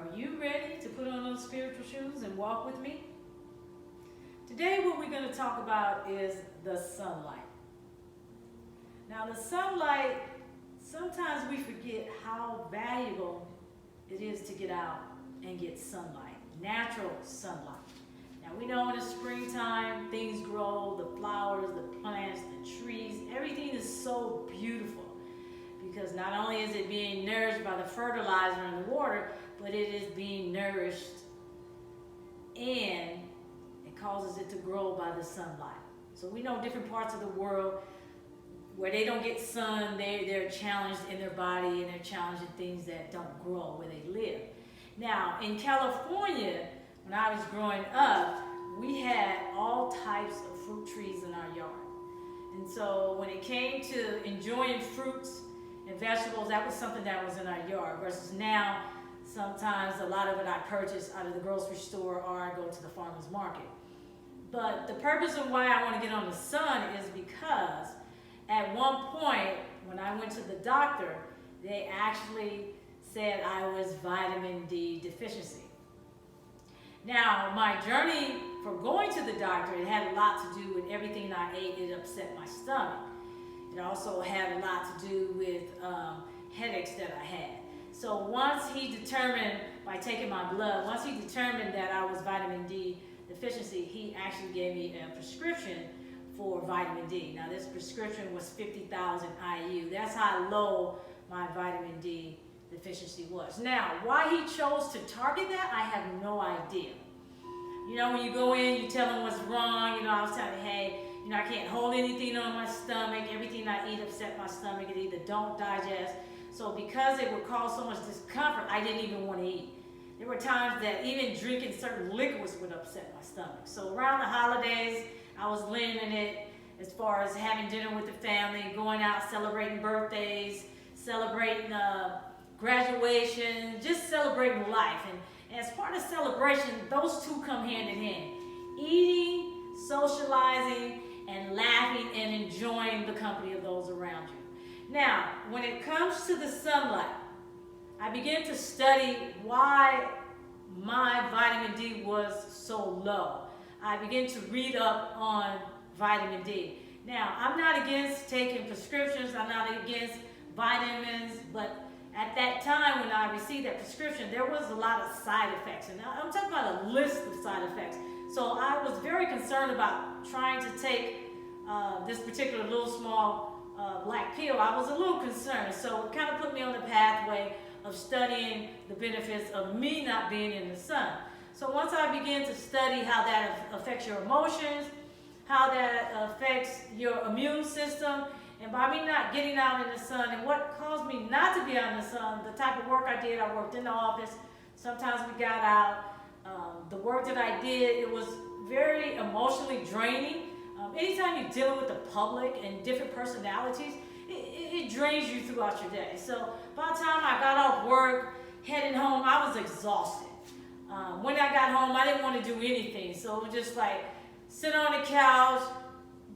Are you ready to put on those spiritual shoes and walk with me? Today what we're going to talk about is the sunlight. Now the sunlight, sometimes we forget how valuable it is to get out and get sunlight, natural sunlight. Now we know in the springtime things grow, the flowers, the plants, the trees, everything is so beautiful because not only is it being nourished by the fertilizer in the water, but it is being nourished and it causes it to grow by the sunlight. So we know different parts of the world where they don't get sun, they're challenged in their body and they're challenged in things that don't grow where they live. Now in California, when I was growing up, we had all types of fruit trees in our yard. And so when it came to enjoying fruits and vegetables, that was something that was in our yard versus now, sometimes a lot of it I purchase out of the grocery store or I go to the farmer's market. But the purpose of why I want to get on the sun is because at one point when I went to the doctor, they actually said I was vitamin D deficiency. Now my journey for going to the doctor, it had a lot to do with everything I ate. It upset my stomach. It also had a lot to do with headaches that I had. So once he determined, by taking my blood, once he determined that I was vitamin D deficiency, he actually gave me a prescription for vitamin D. Now this prescription was 50,000 IU. That's how low my vitamin D deficiency was. Now, why he chose to target that, I have no idea. You know, when you go in, you tell him what's wrong. You know, I was telling him, hey, you know, I can't hold anything on my stomach. Everything I eat upset my stomach. It either don't digest. So because it would cause so much discomfort, I didn't even want to eat. There were times that even drinking certain liquids would upset my stomach. So around the holidays, I was limiting it as far as having dinner with the family, going out, celebrating birthdays, celebrating graduation, just celebrating life. And as part of celebration, those two come hand in hand. Eating, socializing, and laughing and enjoying the company of those around you. Now, when it comes to the sunlight, I began to study why my vitamin D was so low. I began to read up on vitamin D. Now, I'm not against taking prescriptions. I'm not against vitamins, but at that time when I received that prescription, there was a lot of side effects. And I'm talking about a list of side effects. So I was very concerned about trying to take this particular little small black pill. I was a little concerned. So it kind of put me on the pathway of studying the benefits of me not being in the sun. So once I began to study how that affects your emotions, how that affects your immune system, and by me not getting out in the sun, and what caused me not to be out in the sun, the type of work I did, I worked in the office, sometimes we got out. The work that I did, it was very emotionally draining. Anytime you're dealing with the public and different personalities, it drains you throughout your day. So by the time I got off work, heading home, I was exhausted. When I got home, I didn't want to do anything. So it was just like sit on the couch,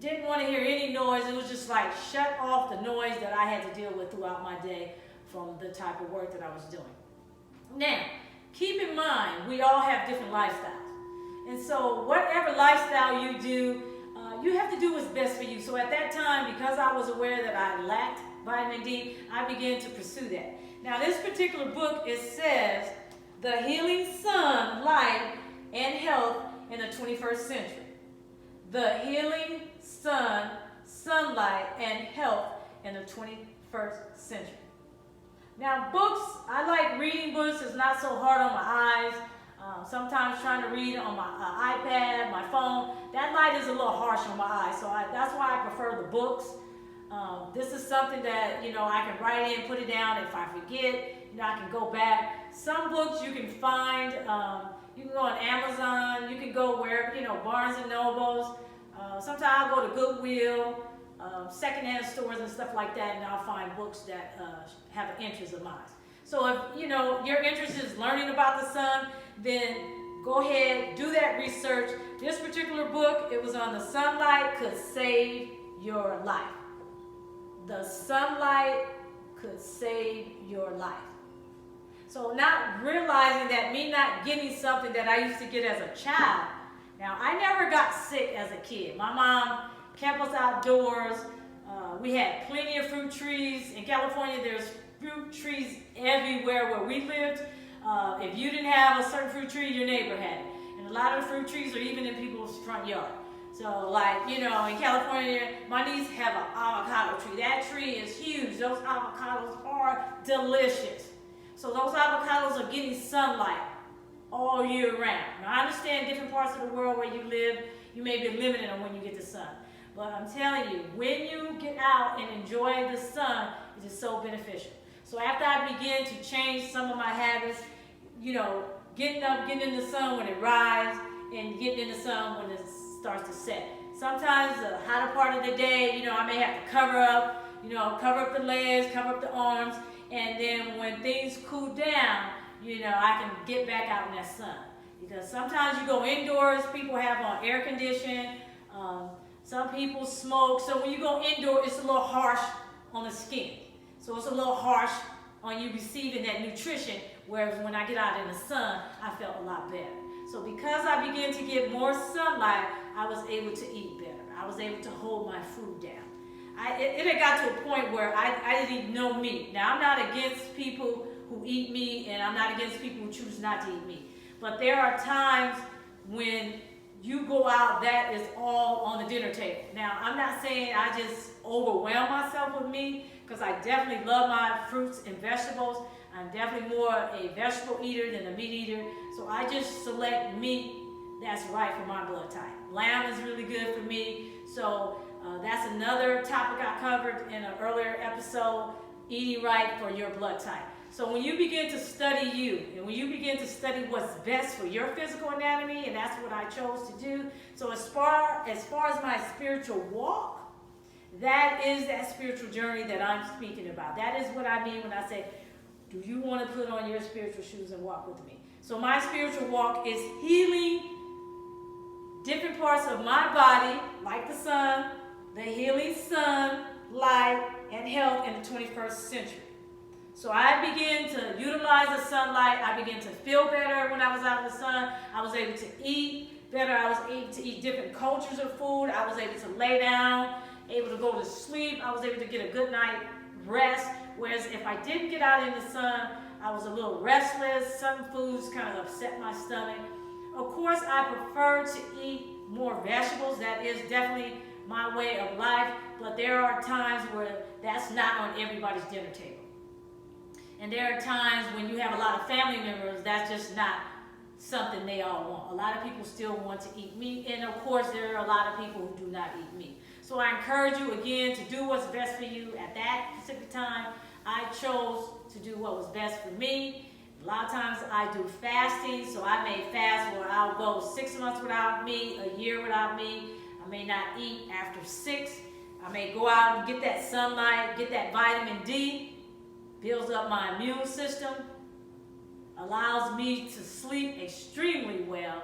didn't want to hear any noise. It was just like shut off the noise that I had to deal with throughout my day from the type of work that I was doing. Now, keep in mind, we all have different lifestyles. And so whatever lifestyle you do, you have to do what's best for you. So at that time, because I was aware that I lacked vitamin D, I began to pursue that. Now this particular book, it says, The Healing Sun, Light, and Health in the 21st Century. The Healing Sun, Sunlight, and Health in the 21st Century. Now books, I like reading books. It's not so hard on my eyes. Sometimes trying to read on my iPad, my phone, that light is a little harsh on my eyes. So that's why I prefer the books. This is something that, you know, I can write in, put it down. If I forget, you know, I can go back. Some books you can find, you can go on Amazon, you can go where, you know, Barnes and Nobles. Sometimes I'll go to Goodwill, secondhand stores and stuff like that, and I'll find books that have an interest of mine. So if, you know, your interest is learning about the sun, then go ahead, do that research. This particular book, it was on the sunlight could save your life. The sunlight could save your life. So not realizing that me not getting something that I used to get as a child. Now, I never got sick as a kid. My mom kept us outdoors. We had plenty of fruit trees. In California, there's fruit trees everywhere where we lived. If you didn't have a certain fruit tree, your neighbor had it. And a lot of the fruit trees are even in people's front yard. So, like, you know, in California, my niece have an avocado tree. That tree is huge. Those avocados are delicious. So those avocados are getting sunlight all year round. Now, I understand different parts of the world where you live, you may be limited on when you get the sun. But I'm telling you, when you get out and enjoy the sun, it is so beneficial. So after I began to change some of my habits, you know, getting up, getting in the sun when it rises, and getting in the sun when it starts to set. Sometimes the hotter part of the day, you know, I may have to cover up, you know, cover up the legs, cover up the arms, and then when things cool down, you know, I can get back out in that sun. Because sometimes you go indoors, people have on air conditioning, some people smoke, so when you go indoor, it's a little harsh on the skin. So it's a little harsh on you receiving that nutrition, whereas when I get out in the sun, I felt a lot better. So because I began to get more sunlight, I was able to eat better. I was able to hold my food down. It had got to a point where I didn't eat no meat. Now, I'm not against people who eat meat, and I'm not against people who choose not to eat meat. But there are times when you go out, that is all on the dinner table. Now, I'm not saying I just overwhelm myself with meat, because I definitely love my fruits and vegetables. I'm definitely more a vegetable eater than a meat eater. So I just select meat that's right for my blood type. Lamb is really good for me. So that's another topic I covered in an earlier episode, eating right for your blood type. So when you begin to study you, and when you begin to study what's best for your physical anatomy, and that's what I chose to do. So as far as my spiritual walk, that is that spiritual journey that I'm speaking about. That is what I mean when I say, do you want to put on your spiritual shoes and walk with me? So my spiritual walk is healing different parts of my body, like the sun, the healing sun, light, and health in the 21st century. So I began to utilize the sunlight. I began to feel better when I was out in the sun. I was able to eat better. I was able to eat different cultures of food. I was able to lay down, able to go to sleep. I was able to get a good night rest. Whereas if I didn't get out in the sun, I was a little restless. Some foods kind of upset my stomach. Of course, I prefer to eat more vegetables. That is definitely my way of life. But there are times where that's not on everybody's dinner table. And there are times when you have a lot of family members, that's just not something they all want. A lot of people still want to eat meat. And of course, there are a lot of people who do not eat meat. So I encourage you again to do what's best for you at that specific time. I chose to do what was best for me. A lot of times I do fasting, so I may fast where I'll go 6 months without meat, a year without meat. I may not eat after 6. I may go out and get that sunlight, get that vitamin D, builds up my immune system, allows me to sleep extremely well.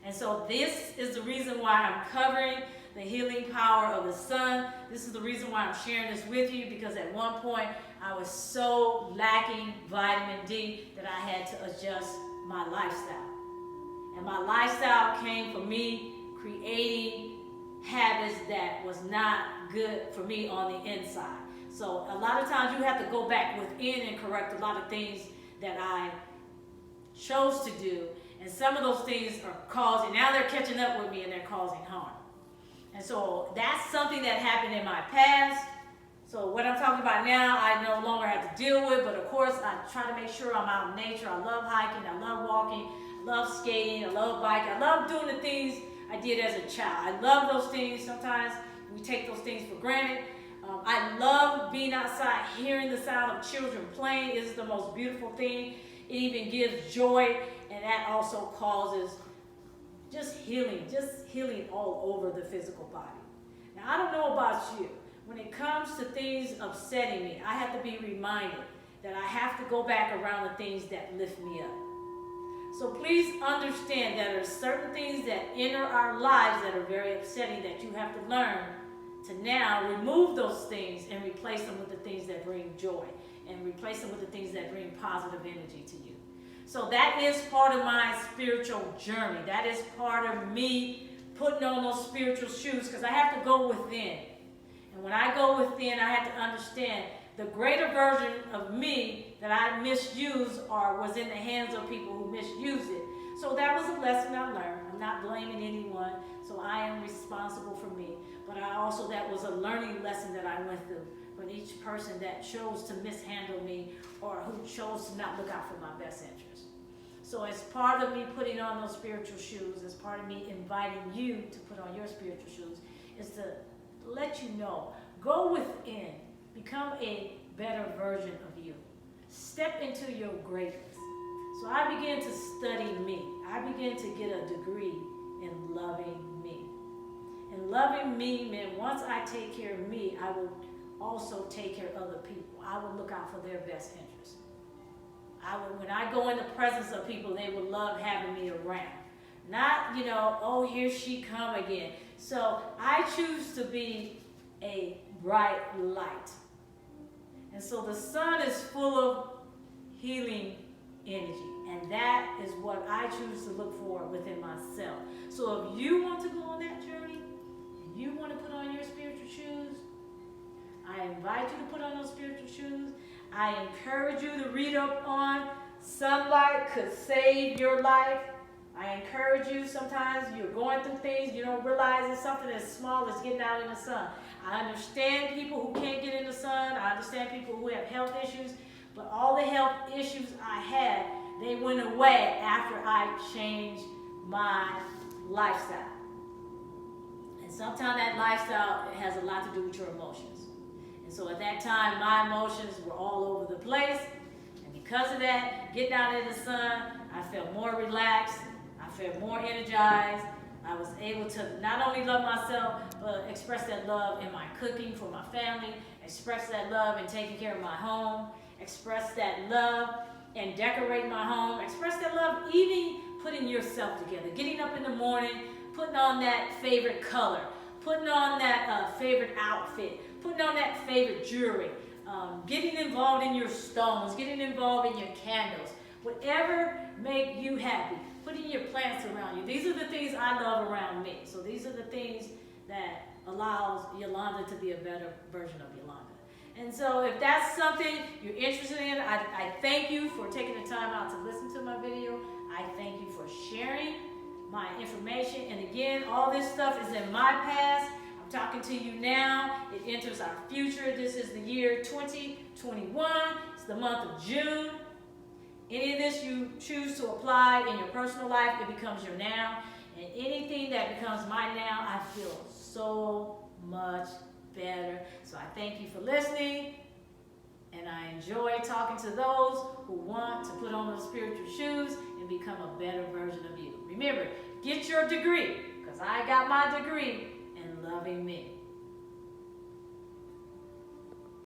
And so this is the reason why I'm covering the healing power of the sun. This is the reason why I'm sharing this with you, because at one point I was so lacking vitamin D that I had to adjust my lifestyle. And my lifestyle came from me creating habits that was not good for me on the inside. So a lot of times you have to go back within and correct a lot of things that I chose to do. And some of those things are causing, now they're catching up with me and they're causing harm. And so that's something that happened in my past. So what I'm talking about now, I no longer have to deal with, but of course I try to make sure I'm out in nature. I love hiking, I love walking, I love skating, I love biking, I love doing the things I did as a child. I love those things. Sometimes we take those things for granted. I love being outside, hearing the sound of children playing. It is the most beautiful thing. It even gives joy, and that also causes just healing all over the physical body. Now, I don't know about you. When it comes to things upsetting me, I have to be reminded that I have to go back around the things that lift me up. So please understand that there are certain things that enter our lives that are very upsetting that you have to learn to now remove those things and replace them with the things that bring joy. and replace them with the things that bring positive energy to you. So that is part of my spiritual journey. That is part of me putting on those spiritual shoes, because I have to go within. And when I go within, I have to understand the greater version of me that I misused or was in the hands of people who misused it. So that was a lesson I learned. I'm not blaming anyone, so I am responsible for me. But that was a learning lesson that I went through for each person that chose to mishandle me or who chose to not look out for my best interest. So as part of me putting on those spiritual shoes, as part of me inviting you to put on your spiritual shoes, is to let you know, go within, become a better version of you. Step into your greatness. So I began to study me. I began to get a degree in loving me. And loving me meant once I take care of me, I will also take care of other people. I will look out for their best interests. When I go in the presence of people, they will love having me around. Not, oh, here she come again. So I choose to be a bright light. And so the sun is full of healing energy. And that is what I choose to look for within myself. So if you want to go on that journey, and you want to put on your spiritual shoes, I invite you to put on those spiritual shoes. I encourage you to read up on sunlight could save your life. I encourage you, sometimes you're going through things, you don't realize it's something as small as getting out in the sun. I understand people who can't get in the sun. I understand people who have health issues. But all the health issues I had, they went away after I changed my lifestyle. And sometimes that lifestyle has a lot to do with your emotions. And so at that time, my emotions were all over the place. And because of that, getting out in the sun, I felt more relaxed. I felt more energized. I was able to not only love myself, but express that love in my cooking for my family, express that love in taking care of my home, express that love and decorate my home, express that love even putting yourself together, getting up in the morning, putting on that favorite color, putting on that favorite outfit, putting on that favorite jewelry, getting involved in your stones, getting involved in your candles, whatever make you happy, putting your plants around you. These are the things I love around me. So these are the things that allows Yolanda to be a better version of Yolanda. And so if that's something you're interested in, I thank you for taking the time out to listen to my video. I thank you for sharing my information. And again, all this stuff is in my past. I'm talking to you now. It enters our future. This is the year 2021. It's the month of June. Any of this you choose to apply in your personal life, it becomes your now. And anything that becomes my now, I feel so much better. So I thank you for listening. And I enjoy talking to those who want to put on those spiritual shoes and become a better version of you. Remember, get your degree, because I got my degree in loving me.